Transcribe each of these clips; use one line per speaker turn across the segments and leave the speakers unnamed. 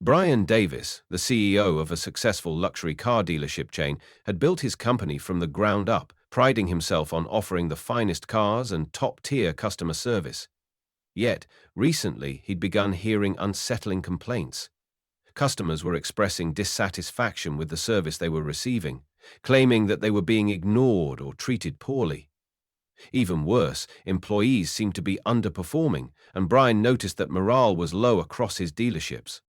Brian Davis, the CEO of a successful luxury car dealership chain, had built his company from the ground up, priding himself on offering the finest cars and top-tier customer service. Yet, recently, he'd begun hearing unsettling complaints. Customers were expressing dissatisfaction with the service they were receiving, claiming that they were being ignored or treated poorly. Even worse, employees seemed to be underperforming, and Brian noticed that morale was low across his dealerships.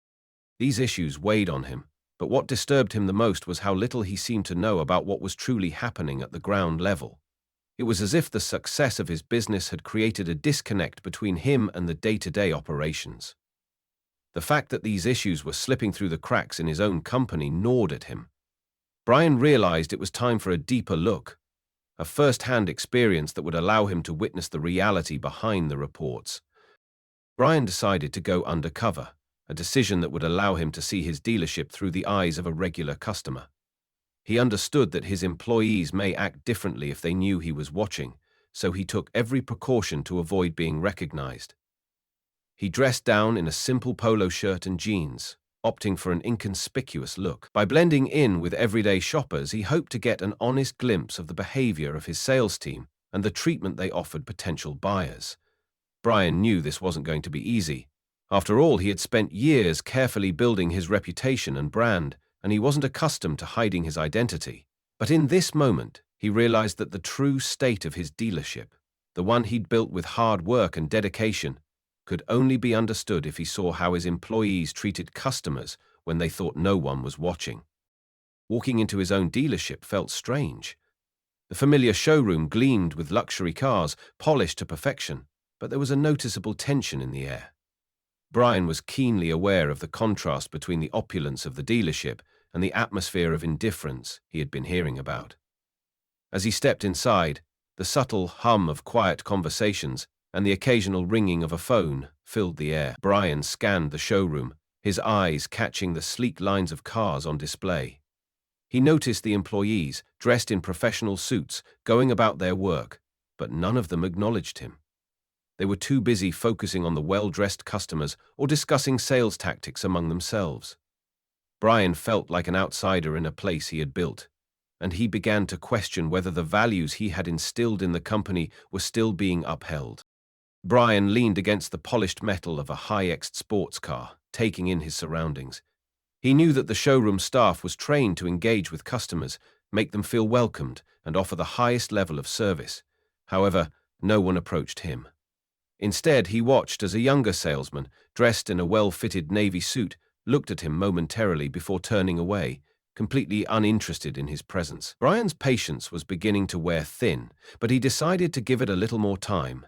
These issues weighed on him, but what disturbed him the most was how little he seemed to know about what was truly happening at the ground level. It was as if the success of his business had created a disconnect between him and the day-to-day operations. The fact that these issues were slipping through the cracks in his own company gnawed at him. Brian realized it was time for a deeper look, a first-hand experience that would allow him to witness the reality behind the reports. Brian decided to go undercover, a decision that would allow him to see his dealership through the eyes of a regular customer. He understood that his employees may act differently if they knew he was watching, so he took every precaution to avoid being recognized. He dressed down in a simple polo shirt and jeans, opting for an inconspicuous look. By blending in with everyday shoppers, he hoped to get an honest glimpse of the behavior of his sales team and the treatment they offered potential buyers. Brian knew this wasn't going to be easy. After all, he had spent years carefully building his reputation and brand, and he wasn't accustomed to hiding his identity. But in this moment, he realized that the true state of his dealership, the one he'd built with hard work and dedication, could only be understood if he saw how his employees treated customers when they thought no one was watching. Walking into his own dealership felt strange. The familiar showroom gleamed with luxury cars, polished to perfection, but there was a noticeable tension in the air. Brian was keenly aware of the contrast between the opulence of the dealership and the atmosphere of indifference he had been hearing about. As he stepped inside, the subtle hum of quiet conversations and the occasional ringing of a phone filled the air. Brian scanned the showroom, his eyes catching the sleek lines of cars on display. He noticed the employees, dressed in professional suits, going about their work, but none of them acknowledged him. They were too busy focusing on the well-dressed customers or discussing sales tactics among themselves. Brian felt like an outsider in a place he had built, and he began to question whether the values he had instilled in the company were still being upheld. Brian leaned against the polished metal of a high-end sports car, taking in his surroundings. He knew that the showroom staff was trained to engage with customers, make them feel welcomed, and offer the highest level of service. However, no one approached him. Instead, he watched as a younger salesman, dressed in a well-fitted navy suit, looked at him momentarily before turning away, completely uninterested in his presence. Brian's patience was beginning to wear thin, but he decided to give it a little more time.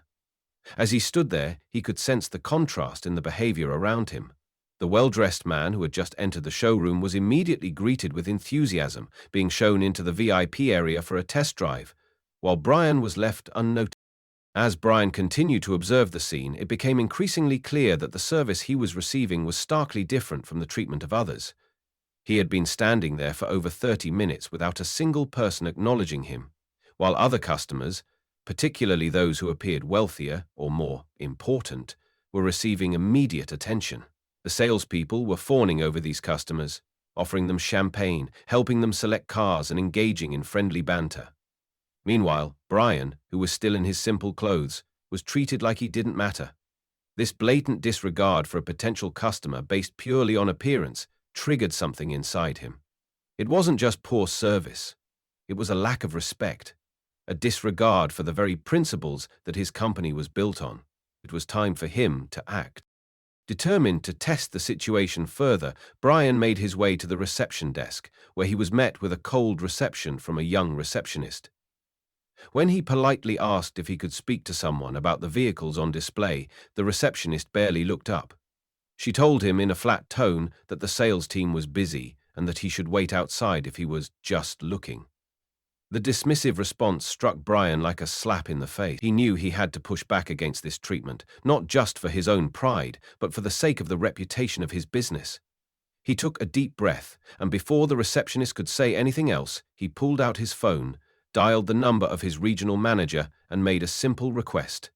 As he stood there, he could sense the contrast in the behavior around him. The well-dressed man who had just entered the showroom was immediately greeted with enthusiasm, being shown into the VIP area for a test drive, while Brian was left unnoticed. As Brian continued to observe the scene, it became increasingly clear that the service he was receiving was starkly different from the treatment of others. He had been standing there for over 30 minutes without a single person acknowledging him, while other customers, particularly those who appeared wealthier or more important, were receiving immediate attention. The salespeople were fawning over these customers, offering them champagne, helping them select cars, and engaging in friendly banter. Meanwhile, Brian, who was still in his simple clothes, was treated like he didn't matter. This blatant disregard for a potential customer based purely on appearance triggered something inside him. It wasn't just poor service. It was a lack of respect, a disregard for the very principles that his company was built on. It was time for him to act. Determined to test the situation further, Brian made his way to the reception desk, where he was met with a cold reception from a young receptionist. When he politely asked if he could speak to someone about the vehicles on display, the receptionist barely looked up. She told him in a flat tone that the sales team was busy and that he should wait outside if he was just looking. The dismissive response struck Brian like a slap in the face. He knew he had to push back against this treatment, not just for his own pride, but for the sake of the reputation of his business. He took a deep breath, and before the receptionist could say anything else, he pulled out his phone, dialed the number of his regional manager, and made a simple request.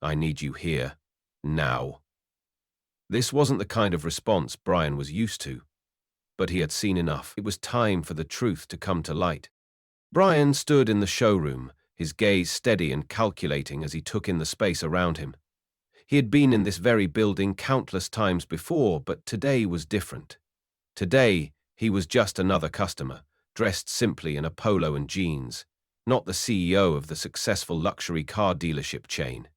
"I need you here, now." This wasn't the kind of response Brian was used to, but he had seen enough. It was time for the truth to come to light. Brian stood in the showroom, his gaze steady and calculating as he took in the space around him. He had been in this very building countless times before, but today was different. Today, he was just another customer, dressed simply in a polo and jeans, not the CEO of the successful luxury car dealership chain.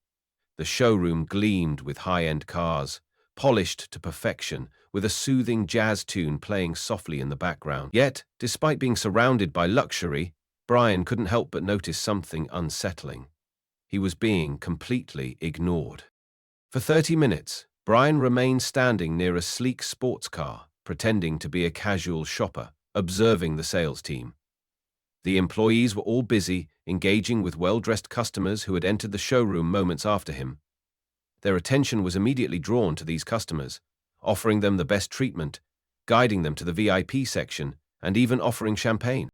The showroom gleamed with high-end cars, polished to perfection, with a soothing jazz tune playing softly in the background. Yet, despite being surrounded by luxury, Brian couldn't help but notice something unsettling. He was being completely ignored. For 30 minutes, Brian remained standing near a sleek sports car, pretending to be a casual shopper, observing the sales team. The employees were all busy, engaging with well-dressed customers who had entered the showroom moments after him. Their attention was immediately drawn to these customers, offering them the best treatment, guiding them to the VIP section, and even offering champagne.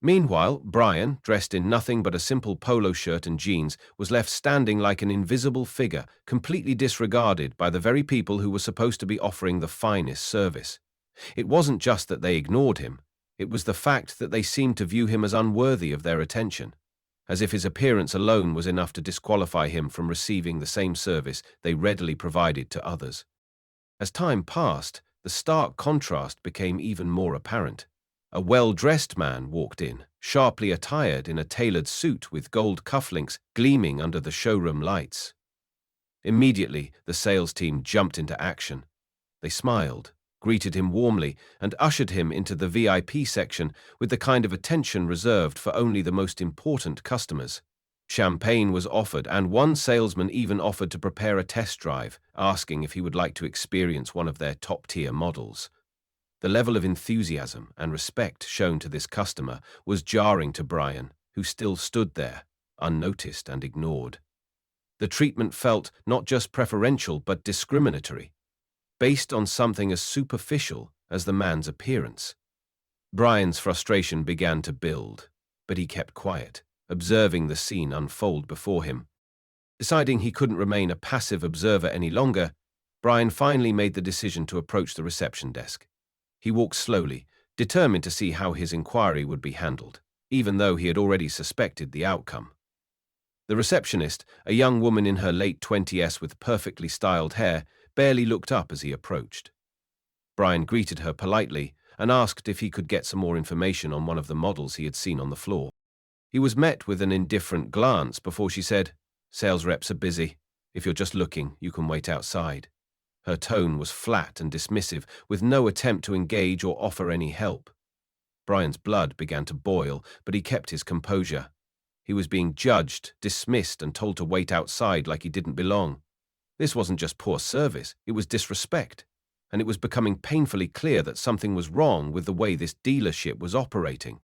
Meanwhile, Brian, dressed in nothing but a simple polo shirt and jeans, was left standing like an invisible figure, completely disregarded by the very people who were supposed to be offering the finest service. It wasn't just that they ignored him, it was the fact that they seemed to view him as unworthy of their attention, as if his appearance alone was enough to disqualify him from receiving the same service they readily provided to others. As time passed, the stark contrast became even more apparent. A well-dressed man walked in, sharply attired in a tailored suit with gold cufflinks gleaming under the showroom lights. Immediately, the sales team jumped into action. They smiled, greeted him warmly, and ushered him into the VIP section with the kind of attention reserved for only the most important customers. Champagne was offered, and one salesman even offered to prepare a test drive, asking if he would like to experience one of their top-tier models. The level of enthusiasm and respect shown to this customer was jarring to Brian, who still stood there, unnoticed and ignored. The treatment felt not just preferential but discriminatory, based on something as superficial as the man's appearance. Brian's frustration began to build, but he kept quiet, observing the scene unfold before him. Deciding he couldn't remain a passive observer any longer, Brian finally made the decision to approach the reception desk. He walked slowly, determined to see how his inquiry would be handled, even though he had already suspected the outcome. The receptionist, a young woman in her late 20s with perfectly styled hair, barely looked up as he approached. Brian greeted her politely and asked if he could get some more information on one of the models he had seen on the floor. He was met with an indifferent glance before she said, "Sales reps are busy. If you're just looking, you can wait outside." Her tone was flat and dismissive, with no attempt to engage or offer any help. Brian's blood began to boil, but he kept his composure. He was being judged, dismissed, and told to wait outside like he didn't belong. This wasn't just poor service, it was disrespect, and it was becoming painfully clear that something was wrong with the way this dealership was operating.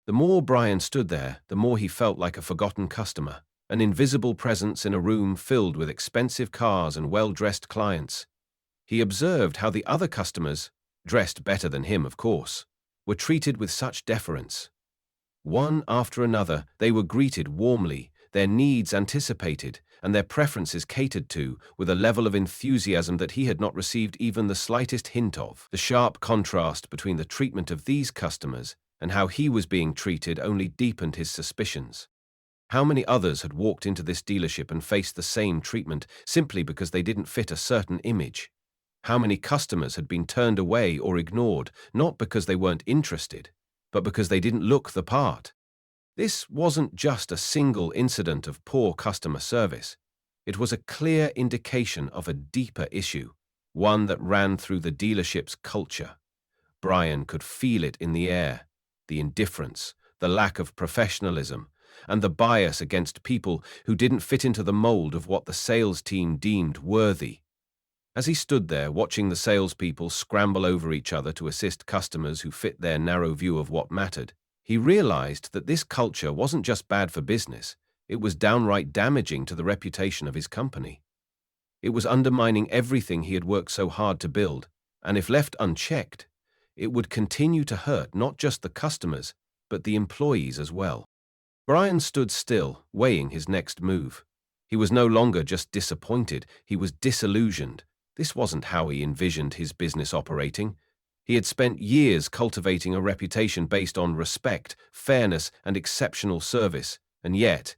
The more Brian stood there, the more he felt like a forgotten customer, an invisible presence in a room filled with expensive cars and well-dressed clients. He observed how the other customers, dressed better than him of course, were treated with such deference. One after another, they were greeted warmly, their needs anticipated, and their preferences catered to with a level of enthusiasm that he had not received even the slightest hint of. The sharp contrast between the treatment of these customers and how he was being treated only deepened his suspicions. How many others had walked into this dealership and faced the same treatment simply because they didn't fit a certain image? How many customers had been turned away or ignored, not because they weren't interested, but because they didn't look the part? This wasn't just a single incident of poor customer service. It was a clear indication of a deeper issue, one that ran through the dealership's culture. Brian could feel it in the air, the indifference, the lack of professionalism, and the bias against people who didn't fit into the mold of what the sales team deemed worthy. As he stood there watching the salespeople scramble over each other to assist customers who fit their narrow view of what mattered, he realized that this culture wasn't just bad for business, it was downright damaging to the reputation of his company. It was undermining everything he had worked so hard to build, and if left unchecked, it would continue to hurt not just the customers, but the employees as well. Brian stood still, weighing his next move. He was no longer just disappointed, he was disillusioned. This wasn't how he envisioned his business operating. He had spent years cultivating a reputation based on respect, fairness, and exceptional service, and yet,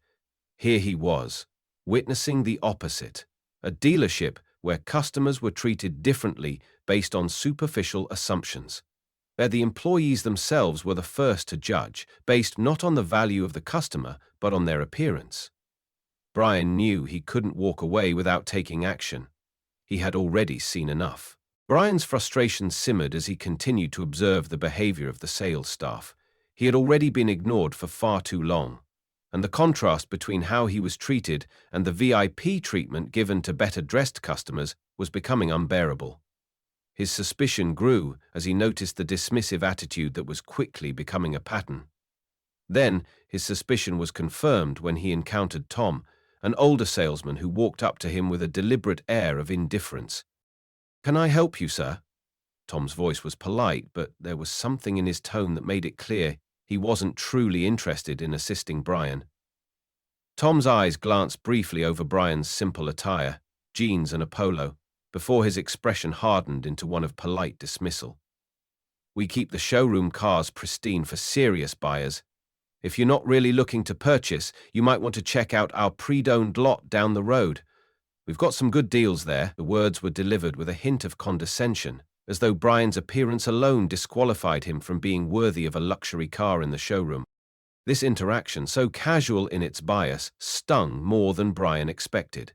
here he was, witnessing the opposite, a dealership where customers were treated differently based on superficial assumptions, where the employees themselves were the first to judge, based not on the value of the customer, but on their appearance. Brian knew he couldn't walk away without taking action. He had already seen enough. Brian's frustration simmered as he continued to observe the behavior of the sales staff. He had already been ignored for far too long, and the contrast between how he was treated and the VIP treatment given to better-dressed customers was becoming unbearable. His suspicion grew as he noticed the dismissive attitude that was quickly becoming a pattern. Then, his suspicion was confirmed when he encountered Tom, an older salesman who walked up to him with a deliberate air of indifference. "Can I help you, sir?" Tom's voice was polite, but there was something in his tone that made it clear he wasn't truly interested in assisting Brian. Tom's eyes glanced briefly over Brian's simple attire, jeans and a polo, before his expression hardened into one of polite dismissal. "We keep the showroom cars pristine for serious buyers. If you're not really looking to purchase, you might want to check out our pre-owned lot down the road. We've got some good deals there." The words were delivered with a hint of condescension, as though Brian's appearance alone disqualified him from being worthy of a luxury car in the showroom. This interaction, so casual in its bias, stung more than Brian expected.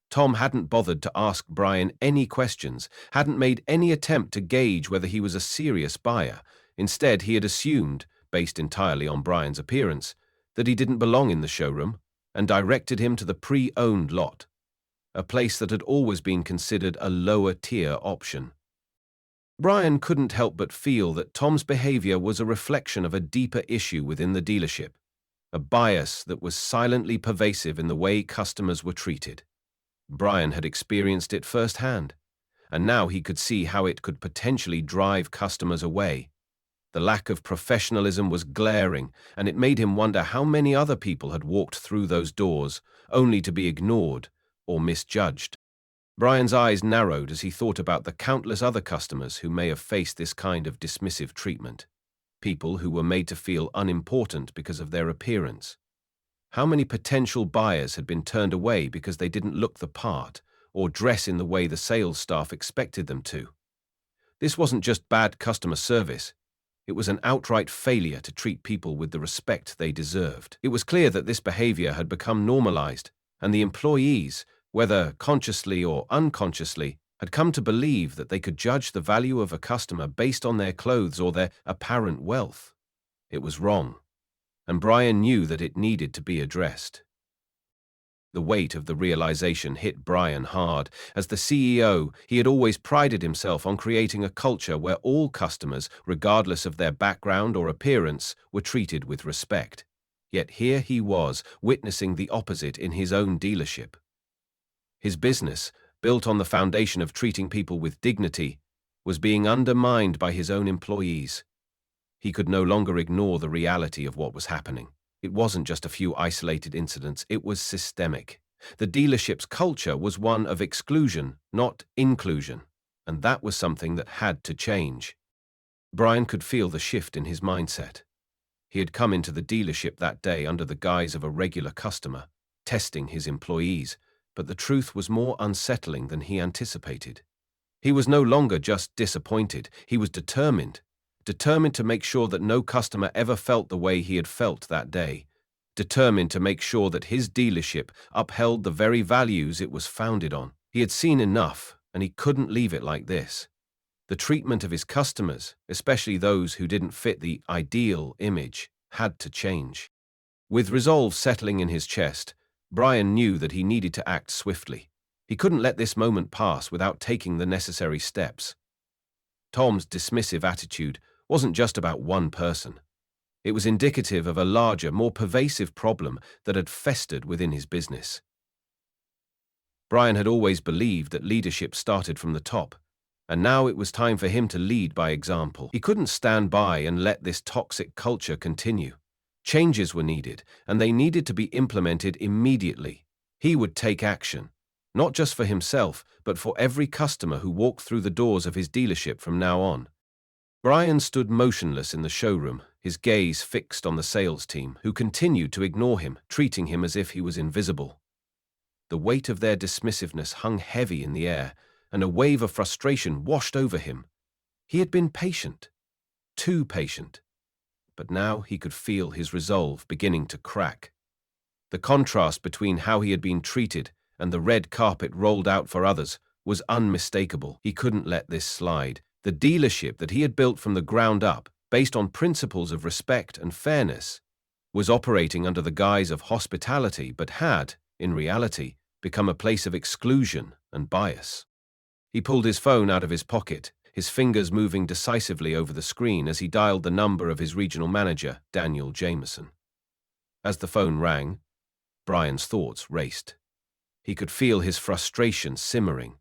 Tom hadn't bothered to ask Brian any questions, hadn't made any attempt to gauge whether he was a serious buyer. Instead, he had assumed, based entirely on Brian's appearance, that he didn't belong in the showroom, and directed him to the pre-owned lot, a place that had always been considered a lower-tier option. Brian couldn't help but feel that Tom's behavior was a reflection of a deeper issue within the dealership, a bias that was silently pervasive in the way customers were treated. Brian had experienced it firsthand, and now he could see how it could potentially drive customers away. The lack of professionalism was glaring, and it made him wonder how many other people had walked through those doors, only to be ignored or misjudged. Brian's eyes narrowed as he thought about the countless other customers who may have faced this kind of dismissive treatment. People who were made to feel unimportant because of their appearance. How many potential buyers had been turned away because they didn't look the part or dress in the way the sales staff expected them to? This wasn't just bad customer service. It was an outright failure to treat people with the respect they deserved. It was clear that this behavior had become normalized, and the employees, whether consciously or unconsciously, had come to believe that they could judge the value of a customer based on their clothes or their apparent wealth. It was wrong, and Brian knew that it needed to be addressed. The weight of the realization hit Brian hard. As the CEO, he had always prided himself on creating a culture where all customers, regardless of their background or appearance, were treated with respect. Yet here he was, witnessing the opposite in his own dealership. His business, built on the foundation of treating people with dignity, was being undermined by his own employees. He could no longer ignore the reality of what was happening. It wasn't just a few isolated incidents, it was systemic. The dealership's culture was one of exclusion, not inclusion, and that was something that had to change. Brian could feel the shift in his mindset. He had come into the dealership that day under the guise of a regular customer, testing his employees, but the truth was more unsettling than he anticipated. He was no longer just disappointed, he was determined to make sure that no customer ever felt the way he had felt that day, determined to make sure that his dealership upheld the very values it was founded on. He had seen enough, and he couldn't leave it like this. The treatment of his customers, especially those who didn't fit the ideal image, had to change. With resolve settling in his chest, Brian knew that he needed to act swiftly. He couldn't let this moment pass without taking the necessary steps. Tom's dismissive attitude wasn't just about one person. It was indicative of a larger, more pervasive problem that had festered within his business. Brian had always believed that leadership started from the top, and now it was time for him to lead by example. He couldn't stand by and let this toxic culture continue. Changes were needed, and they needed to be implemented immediately. He would take action, not just for himself, but for every customer who walked through the doors of his dealership from now on. Brian stood motionless in the showroom, his gaze fixed on the sales team, who continued to ignore him, treating him as if he was invisible. The weight of their dismissiveness hung heavy in the air, and a wave of frustration washed over him. He had been patient, too patient, but now he could feel his resolve beginning to crack. The contrast between how he had been treated and the red carpet rolled out for others was unmistakable. He couldn't let this slide. The dealership that he had built from the ground up, based on principles of respect and fairness, was operating under the guise of hospitality but had, in reality, become a place of exclusion and bias. He pulled his phone out of his pocket, his fingers moving decisively over the screen as he dialed the number of his regional manager, Daniel Jameson. As the phone rang, Brian's thoughts raced. He could feel his frustration simmering.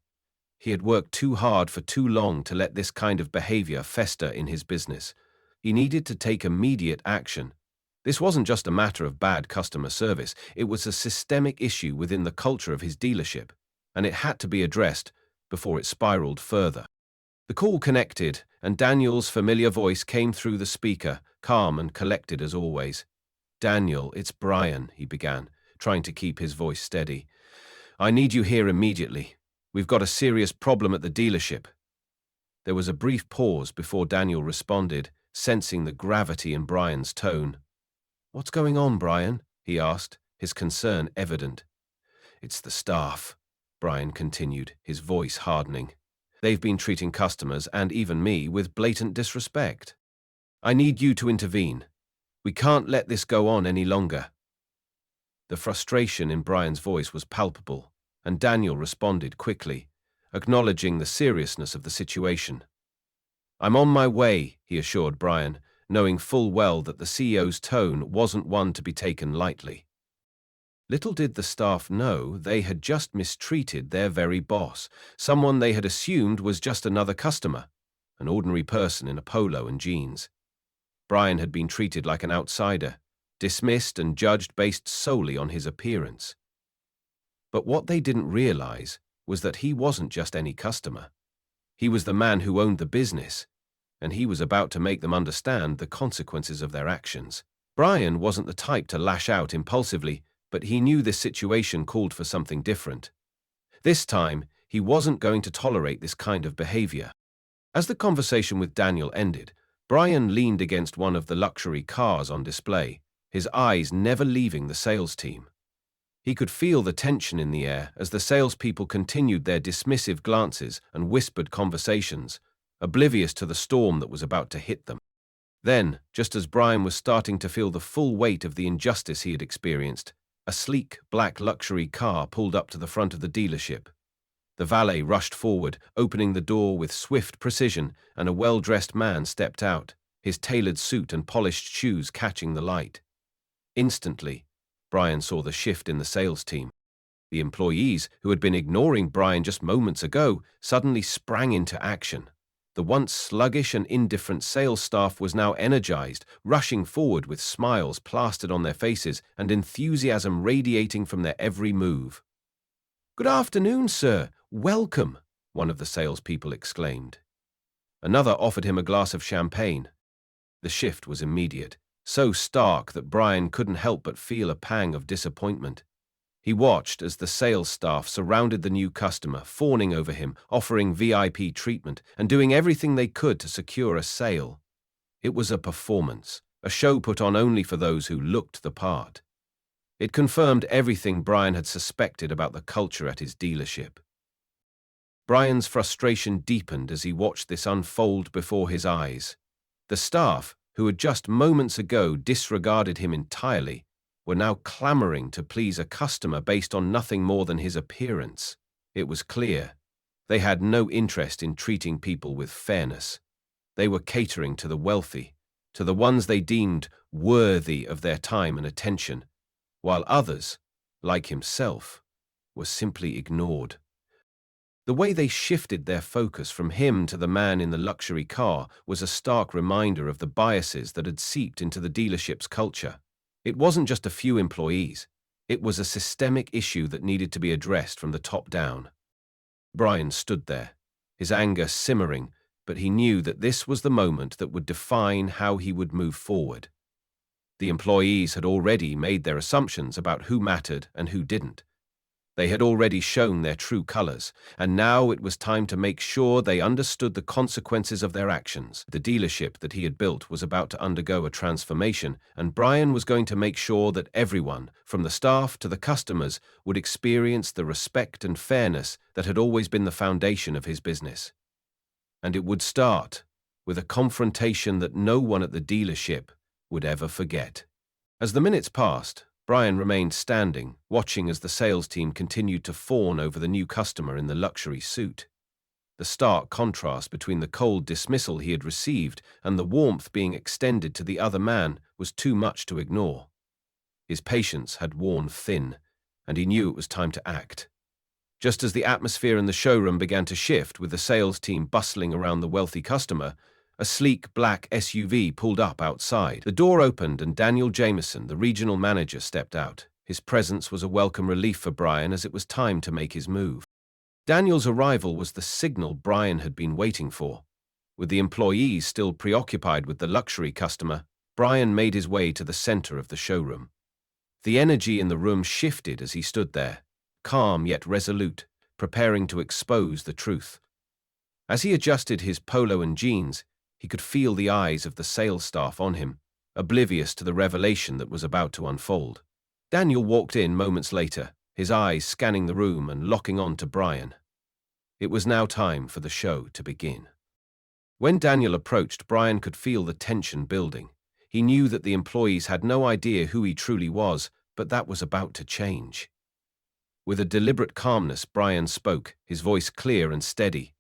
He had worked too hard for too long to let this kind of behavior fester in his business. He needed to take immediate action. This wasn't just a matter of bad customer service, it was a systemic issue within the culture of his dealership, and it had to be addressed before it spiraled further. The call connected, and Daniel's familiar voice came through the speaker, calm and collected as always. "Daniel, it's Brian," he began, trying to keep his voice steady. "I need you here immediately. We've got a serious problem at the dealership." There was a brief pause before Daniel responded, sensing the gravity in Brian's tone. "What's going on, Brian?" he asked, his concern evident. "It's the staff," Brian continued, his voice hardening. "They've been treating customers, and even me, with blatant disrespect. I need you to intervene. We can't let this go on any longer." The frustration in Brian's voice was palpable, and Daniel responded quickly, acknowledging the seriousness of the situation. "I'm on my way," he assured Brian, knowing full well that the CEO's tone wasn't one to be taken lightly. Little did the staff know they had just mistreated their very boss, someone they had assumed was just another customer, an ordinary person in a polo and jeans. Brian had been treated like an outsider, dismissed and judged based solely on his appearance. But what they didn't realize was that he wasn't just any customer. He was the man who owned the business, and he was about to make them understand the consequences of their actions. Brian wasn't the type to lash out impulsively, but he knew this situation called for something different. This time, he wasn't going to tolerate this kind of behavior. As the conversation with Daniel ended, Brian leaned against one of the luxury cars on display, his eyes never leaving the sales team. He could feel the tension in the air as the salespeople continued their dismissive glances and whispered conversations, oblivious to the storm that was about to hit them. Then, just as Brian was starting to feel the full weight of the injustice he had experienced, a sleek, black luxury car pulled up to the front of the dealership. The valet rushed forward, opening the door with swift precision, and a well-dressed man stepped out, his tailored suit and polished shoes catching the light. Instantly, Brian saw the shift in the sales team. The employees, who had been ignoring Brian just moments ago, suddenly sprang into action. The once sluggish and indifferent sales staff was now energized, rushing forward with smiles plastered on their faces and enthusiasm radiating from their every move. "Good afternoon, sir. Welcome," one of the salespeople exclaimed. Another offered him a glass of champagne. The shift was immediate, so stark that Brian couldn't help but feel a pang of disappointment. He watched as the sales staff surrounded the new customer, fawning over him, offering VIP treatment, and doing everything they could to secure a sale. It was a performance, a show put on only for those who looked the part. It confirmed everything Brian had suspected about the culture at his dealership. Brian's frustration deepened as he watched this unfold before his eyes. The staff, who had just moments ago disregarded him entirely, were now clamoring to please a customer based on nothing more than his appearance. It was clear. They had no interest in treating people with fairness. They were catering to the wealthy, to the ones they deemed worthy of their time and attention, while others, like himself, were simply ignored. The way they shifted their focus from him to the man in the luxury car was a stark reminder of the biases that had seeped into the dealership's culture. It wasn't just a few employees. It was a systemic issue that needed to be addressed from the top down. Brian stood there, his anger simmering, but he knew that this was the moment that would define how he would move forward. The employees had already made their assumptions about who mattered and who didn't. They had already shown their true colors, and now it was time to make sure they understood the consequences of their actions. The dealership that he had built was about to undergo a transformation, and Brian was going to make sure that everyone, from the staff to the customers, would experience the respect and fairness that had always been the foundation of his business. And it would start with a confrontation that no one at the dealership would ever forget. As the minutes passed, Brian remained standing, watching as the sales team continued to fawn over the new customer in the luxury suit. The stark contrast between the cold dismissal he had received and the warmth being extended to the other man was too much to ignore. His patience had worn thin, and he knew it was time to act. Just as the atmosphere in the showroom began to shift, with the sales team bustling around the wealthy customer, a sleek black SUV pulled up outside. The door opened and Daniel Jameson, the regional manager, stepped out. His presence was a welcome relief for Brian, as it was time to make his move. Daniel's arrival was the signal Brian had been waiting for. With the employees still preoccupied with the luxury customer, Brian made his way to the center of the showroom. The energy in the room shifted as he stood there, calm yet resolute, preparing to expose the truth. As he adjusted his polo and jeans, he could feel the eyes of the sales staff on him, oblivious to the revelation that was about to unfold. Daniel walked in moments later, his eyes scanning the room and locking on to Brian. It was now time for the show to begin. When Daniel approached, Brian could feel the tension building. He knew that the employees had no idea who he truly was, but that was about to change. With a deliberate calmness, Brian spoke, his voice clear and steady.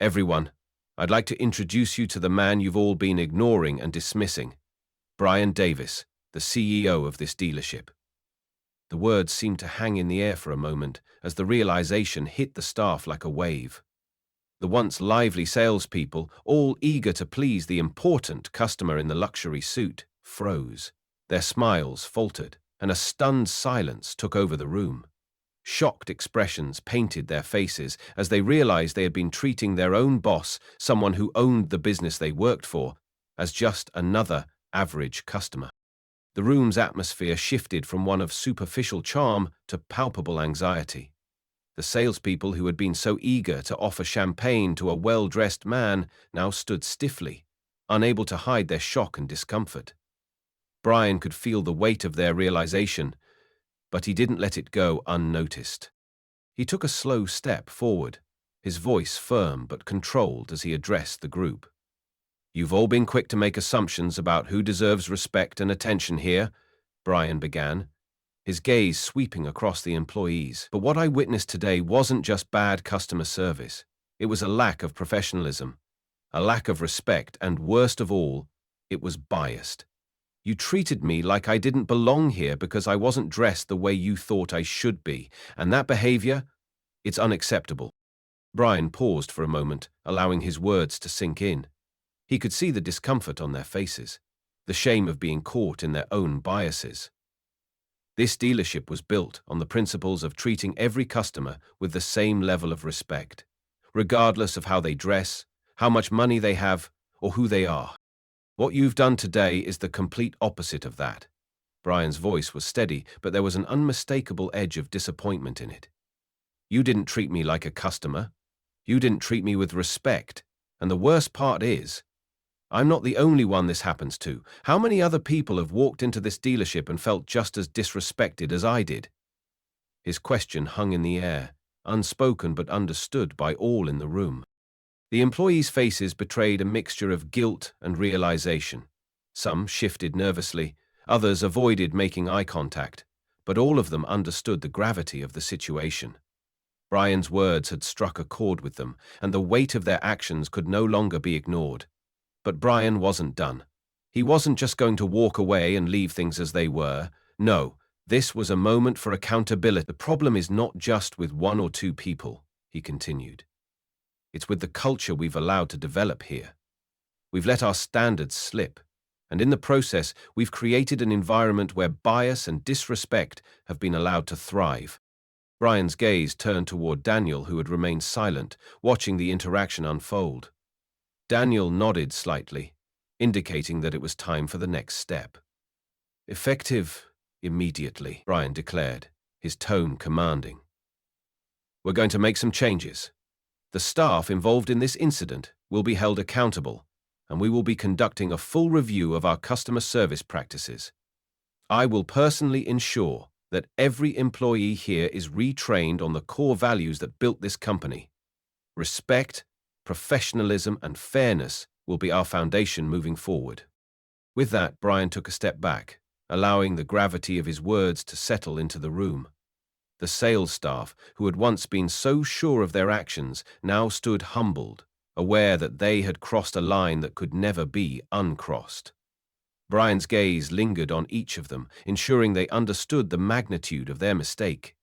"Everyone, I'd like to introduce you to the man you've all been ignoring and dismissing, Brian Davis, the CEO of this dealership." The words seemed to hang in the air for a moment as the realization hit the staff like a wave. The once lively salespeople, all eager to please the important customer in the luxury suit, froze. Their smiles faltered, and a stunned silence took over the room. Shocked expressions painted their faces as they realized they had been treating their own boss, someone who owned the business they worked for, as just another average customer. The room's atmosphere shifted from one of superficial charm to palpable anxiety. The salespeople who had been so eager to offer champagne to a well-dressed man now stood stiffly, unable to hide their shock and discomfort. Brian could feel the weight of their realization, but he didn't let it go unnoticed. He took a slow step forward, his voice firm but controlled as he addressed the group. "You've all been quick to make assumptions about who deserves respect and attention here," Brian began, his gaze sweeping across the employees. "But what I witnessed today wasn't just bad customer service. It was a lack of professionalism, a lack of respect, and worst of all, it was biased. You treated me like I didn't belong here because I wasn't dressed the way you thought I should be, and that behavior, it's unacceptable." Brian paused for a moment, allowing his words to sink in. He could see the discomfort on their faces, the shame of being caught in their own biases. This dealership was built on the principles of treating every customer with the same level of respect, regardless of how they dress, how much money they have, or who they are. What you've done today is the complete opposite of that. Brian's voice was steady, but there was an unmistakable edge of disappointment in it. You didn't treat me like a customer. You didn't treat me with respect. And the worst part is, I'm not the only one this happens to. How many other people have walked into this dealership and felt just as disrespected as I did? His question hung in the air, unspoken but understood by all in the room. The employees' faces betrayed a mixture of guilt and realization. Some shifted nervously, others avoided making eye contact, but all of them understood the gravity of the situation. Brian's words had struck a chord with them, and the weight of their actions could no longer be ignored. But Brian wasn't done. He wasn't just going to walk away and leave things as they were. No, this was a moment for accountability. "The problem is not just with one or two people," he continued. "It's with the culture we've allowed to develop here. We've let our standards slip. And in the process, we've created an environment where bias and disrespect have been allowed to thrive. Brian's gaze turned toward Daniel, who had remained silent, watching the interaction unfold. Daniel nodded slightly, indicating that it was time for the next step. Effective immediately, Brian declared, his tone commanding. We're going to make some changes. The staff involved in this incident will be held accountable, and we will be conducting a full review of our customer service practices. I will personally ensure that every employee here is retrained on the core values that built this company. Respect, professionalism, and fairness will be our foundation moving forward. With that, Brian took a step back, allowing the gravity of his words to settle into the room. The sales staff, who had once been so sure of their actions, now stood humbled, aware that they had crossed a line that could never be uncrossed. Brian's gaze lingered on each of them, ensuring they understood the magnitude of their mistake.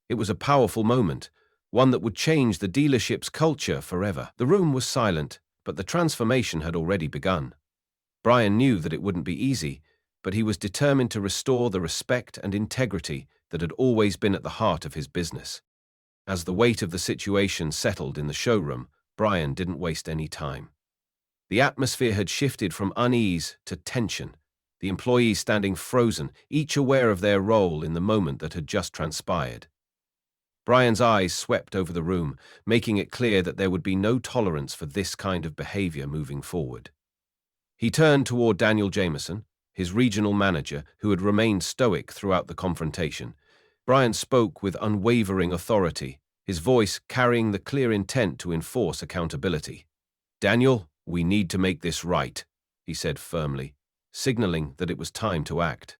It was a powerful moment, one that would change the dealership's culture forever. The room was silent, but the transformation had already begun. Brian knew that it wouldn't be easy, but he was determined to restore the respect and integrity that had always been at the heart of his business. As the weight of the situation settled in the showroom, Brian didn't waste any time. The atmosphere had shifted from unease to tension, the employees standing frozen, each aware of their role in the moment that had just transpired. Brian's eyes swept over the room, making it clear that there would be no tolerance for this kind of behavior moving forward. He turned toward Daniel Jameson, his regional manager, who had remained stoic throughout the confrontation. Brian spoke with unwavering authority, his voice carrying the clear intent to enforce accountability. "Daniel, we need to make this right," he said firmly, signaling that it was time to act.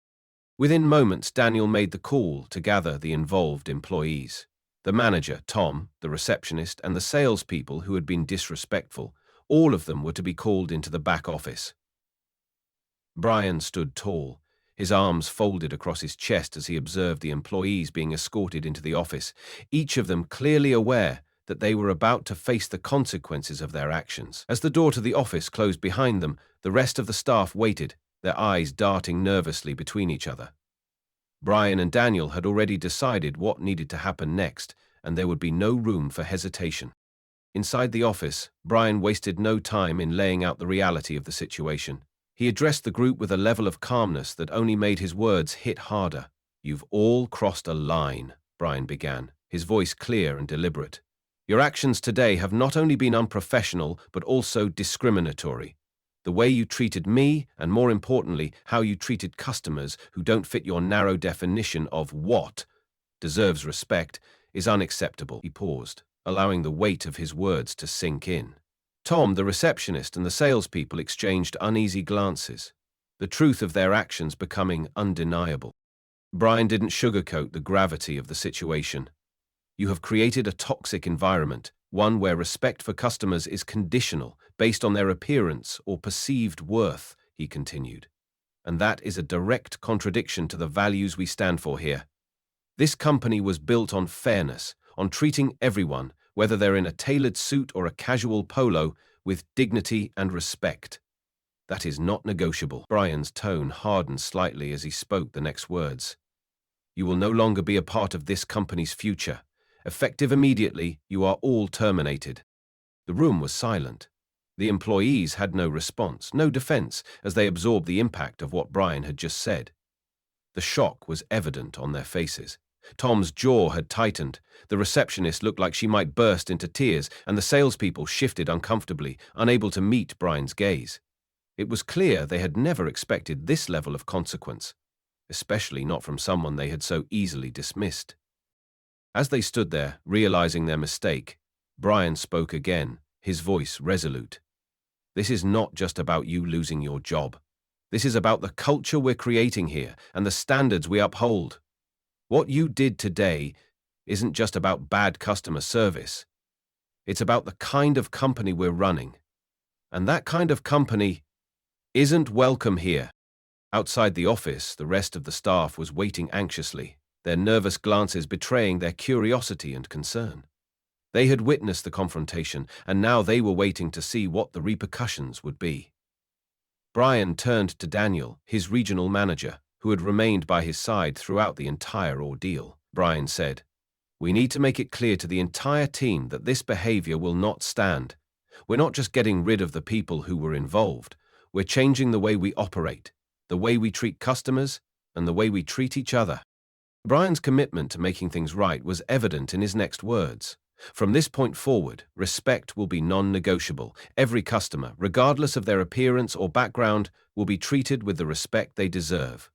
Within moments, Daniel made the call to gather the involved employees. The manager, Tom, the receptionist, and the salespeople who had been disrespectful, all of them were to be called into the back office. Brian stood tall, his arms folded across his chest as he observed the employees being escorted into the office, each of them clearly aware that they were about to face the consequences of their actions. As the door to the office closed behind them, the rest of the staff waited, their eyes darting nervously between each other. Brian and Daniel had already decided what needed to happen next, and there would be no room for hesitation. Inside the office, Brian wasted no time in laying out the reality of the situation. He addressed the group with a level of calmness that only made his words hit harder. "You've all crossed a line," Brian began, his voice clear and deliberate. "Your actions today have not only been unprofessional, but also discriminatory. The way you treated me, and more importantly, how you treated customers who don't fit your narrow definition of what deserves respect, is unacceptable." He paused, allowing the weight of his words to sink in. Tom, the receptionist, and the salespeople exchanged uneasy glances, the truth of their actions becoming undeniable. Brian didn't sugarcoat the gravity of the situation. "You have created a toxic environment, one where respect for customers is conditional, based on their appearance or perceived worth," he continued. "And that is a direct contradiction to the values we stand for here. This company was built on fairness, on treating everyone, whether they're in a tailored suit or a casual polo, with dignity and respect. That is not negotiable." Brian's tone hardened slightly as he spoke the next words. "You will no longer be a part of this company's future. Effective immediately, you are all terminated." The room was silent. The employees had no response, no defense, as they absorbed the impact of what Brian had just said. The shock was evident on their faces. Tom's jaw had tightened, the receptionist looked like she might burst into tears, and the salespeople shifted uncomfortably, unable to meet Brian's gaze. It was clear they had never expected this level of consequence, especially not from someone they had so easily dismissed. As they stood there, realizing their mistake, Brian spoke again, his voice resolute. "This is not just about you losing your job. This is about the culture we're creating here and the standards we uphold. What you did today isn't just about bad customer service. It's about the kind of company we're running. And that kind of company isn't welcome here." Outside the office, the rest of the staff was waiting anxiously, their nervous glances betraying their curiosity and concern. They had witnessed the confrontation, and now they were waiting to see what the repercussions would be. Brian turned to Daniel, his regional manager, who had remained by his side throughout the entire ordeal. Brian said, "We need to make it clear to the entire team that this behavior will not stand. We're not just getting rid of the people who were involved. We're changing the way we operate, the way we treat customers, and the way we treat each other." Brian's commitment to making things right was evident in his next words. "From this point forward, respect will be non-negotiable. Every customer, regardless of their appearance or background, will be treated with the respect they deserve.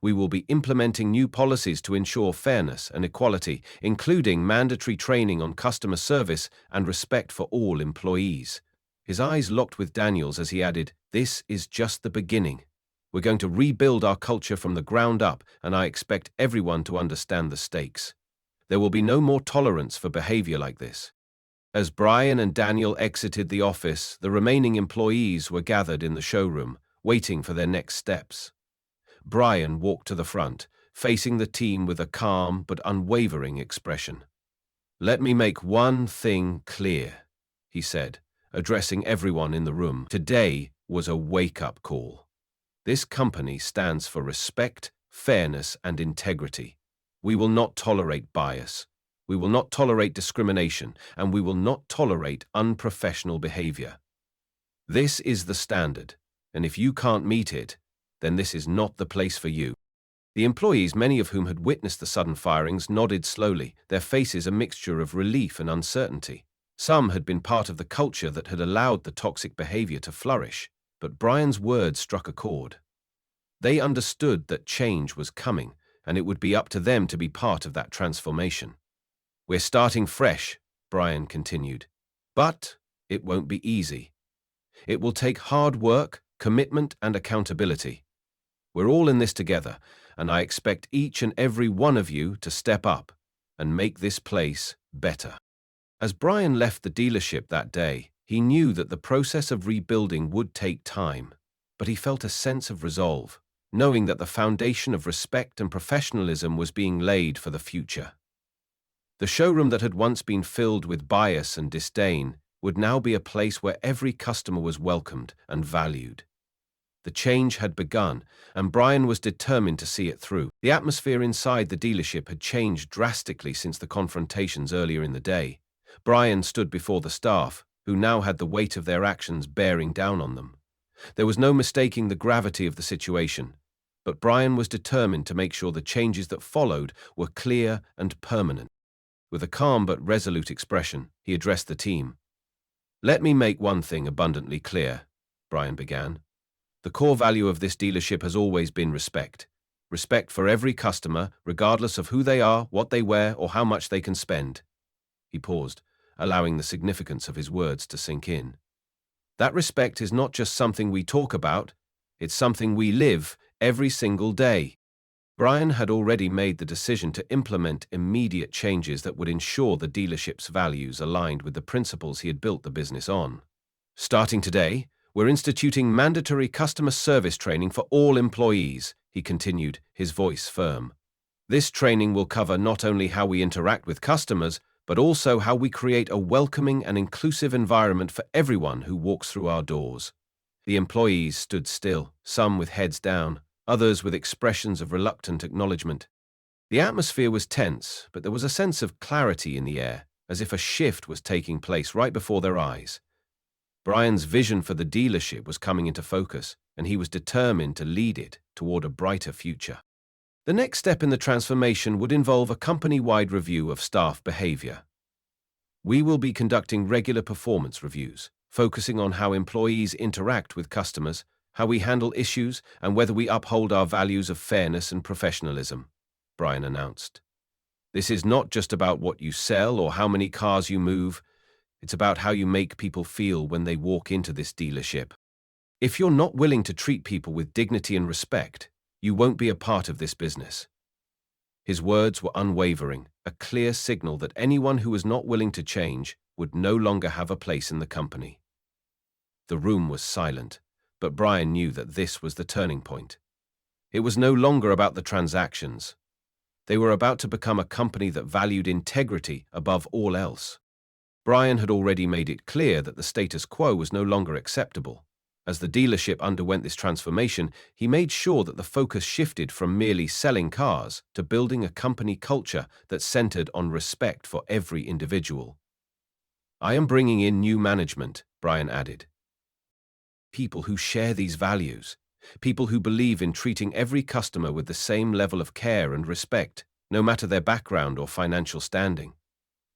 We will be implementing new policies to ensure fairness and equality, including mandatory training on customer service and respect for all employees." His eyes locked with Daniel's as he added, "This is just the beginning. We're going to rebuild our culture from the ground up, and I expect everyone to understand the stakes. There will be no more tolerance for behavior like this." As Brian and Daniel exited the office, the remaining employees were gathered in the showroom, waiting for their next steps. Brian walked to the front, facing the team with a calm but unwavering expression. "Let me make one thing clear," he said, addressing everyone in the room. "Today was a wake-up call. This company stands for respect, fairness, and integrity. We will not tolerate bias. We will not tolerate discrimination, and we will not tolerate unprofessional behavior. This is the standard, and if you can't meet it, then this is not the place for you." The employees, many of whom had witnessed the sudden firings, nodded slowly, their faces a mixture of relief and uncertainty. Some had been part of the culture that had allowed the toxic behavior to flourish, but Brian's words struck a chord. They understood that change was coming, and it would be up to them to be part of that transformation. "We're starting fresh," Brian continued, "but it won't be easy. It will take hard work, commitment, and accountability. We're all in this together, and I expect each and every one of you to step up and make this place better." As Brian left the dealership that day, he knew that the process of rebuilding would take time, but he felt a sense of resolve, knowing that the foundation of respect and professionalism was being laid for the future. The showroom that had once been filled with bias and disdain would now be a place where every customer was welcomed and valued. The change had begun, and Brian was determined to see it through. The atmosphere inside the dealership had changed drastically since the confrontations earlier in the day. Brian stood before the staff, who now had the weight of their actions bearing down on them. There was no mistaking the gravity of the situation, but Brian was determined to make sure the changes that followed were clear and permanent. With a calm but resolute expression, he addressed the team. "Let me make one thing abundantly clear," Brian began. "The core value of this dealership has always been respect. Respect for every customer, regardless of who they are, what they wear, or how much they can spend." He paused, allowing the significance of his words to sink in. "That respect is not just something we talk about, it's something we live every single day." Brian had already made the decision to implement immediate changes that would ensure the dealership's values aligned with the principles he had built the business on. "Starting today, we're instituting mandatory customer service training for all employees," he continued, his voice firm. "This training will cover not only how we interact with customers, but also how we create a welcoming and inclusive environment for everyone who walks through our doors." The employees stood still, some with heads down, others with expressions of reluctant acknowledgement. The atmosphere was tense, but there was a sense of clarity in the air, as if a shift was taking place right before their eyes. Brian's vision for the dealership was coming into focus, and he was determined to lead it toward a brighter future. The next step in the transformation would involve a company-wide review of staff behavior. "We will be conducting regular performance reviews, focusing on how employees interact with customers, how we handle issues, and whether we uphold our values of fairness and professionalism," Brian announced. "This is not just about what you sell or how many cars you move. It's about how you make people feel when they walk into this dealership. If you're not willing to treat people with dignity and respect, you won't be a part of this business." His words were unwavering, a clear signal that anyone who was not willing to change would no longer have a place in the company. The room was silent, but Brian knew that this was the turning point. It was no longer about the transactions. They were about to become a company that valued integrity above all else. Brian had already made it clear that the status quo was no longer acceptable. As the dealership underwent this transformation, he made sure that the focus shifted from merely selling cars to building a company culture that centered on respect for every individual. "I am bringing in new management," Brian added. "People who share these values. People who believe in treating every customer with the same level of care and respect, no matter their background or financial standing.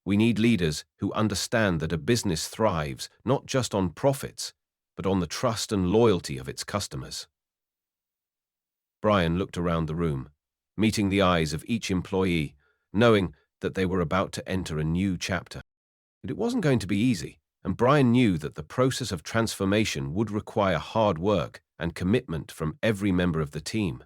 We need leaders who understand that a business thrives not just on profits, but on the trust and loyalty of its customers." Brian looked around the room, meeting the eyes of each employee, knowing that they were about to enter a new chapter. But it wasn't going to be easy, and Brian knew that the process of transformation would require hard work and commitment from every member of the team.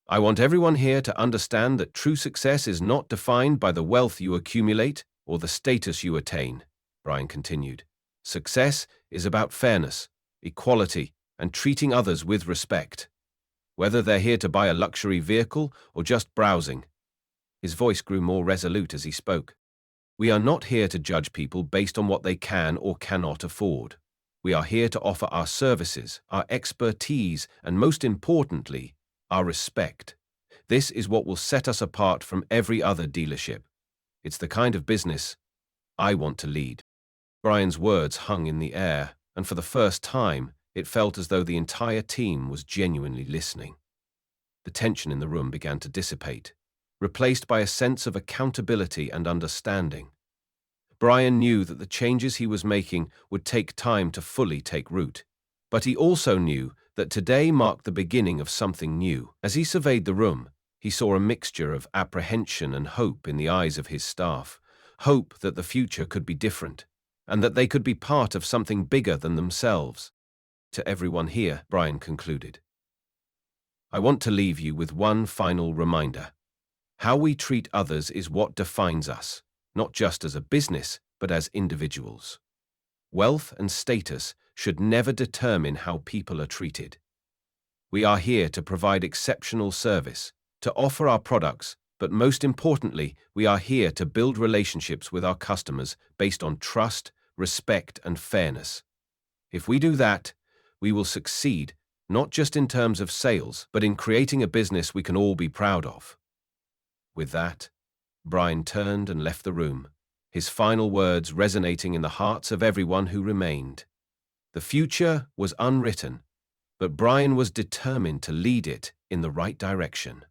"I want everyone here to understand that true success is not defined by the wealth you accumulate or the status you attain," Brian continued. "Success is about fairness, equality, and treating others with respect. Whether they're here to buy a luxury vehicle or just browsing." His voice grew more resolute as he spoke. "We are not here to judge people based on what they can or cannot afford. We are here to offer our services, our expertise, and most importantly, our respect. This is what will set us apart from every other dealership. It's the kind of business I want to lead." Brian's words hung in the air, and for the first time, it felt as though the entire team was genuinely listening. The tension in the room began to dissipate, replaced by a sense of accountability and understanding. Brian knew that the changes he was making would take time to fully take root, but he also knew that today marked the beginning of something new. As he surveyed the room, he saw a mixture of apprehension and hope in the eyes of his staff, hope that the future could be different, and that they could be part of something bigger than themselves. "To everyone here," Brian concluded, "I want to leave you with one final reminder. How we treat others is what defines us, not just as a business, but as individuals. Wealth and status should never determine how people are treated. We are here to provide exceptional service, to offer our products, but most importantly, we are here to build relationships with our customers based on trust, respect, and fairness. If we do that, we will succeed, not just in terms of sales, but in creating a business we can all be proud of." With that, Brian turned and left the room, his final words resonating in the hearts of everyone who remained. The future was unwritten, but Brian was determined to lead it in the right direction.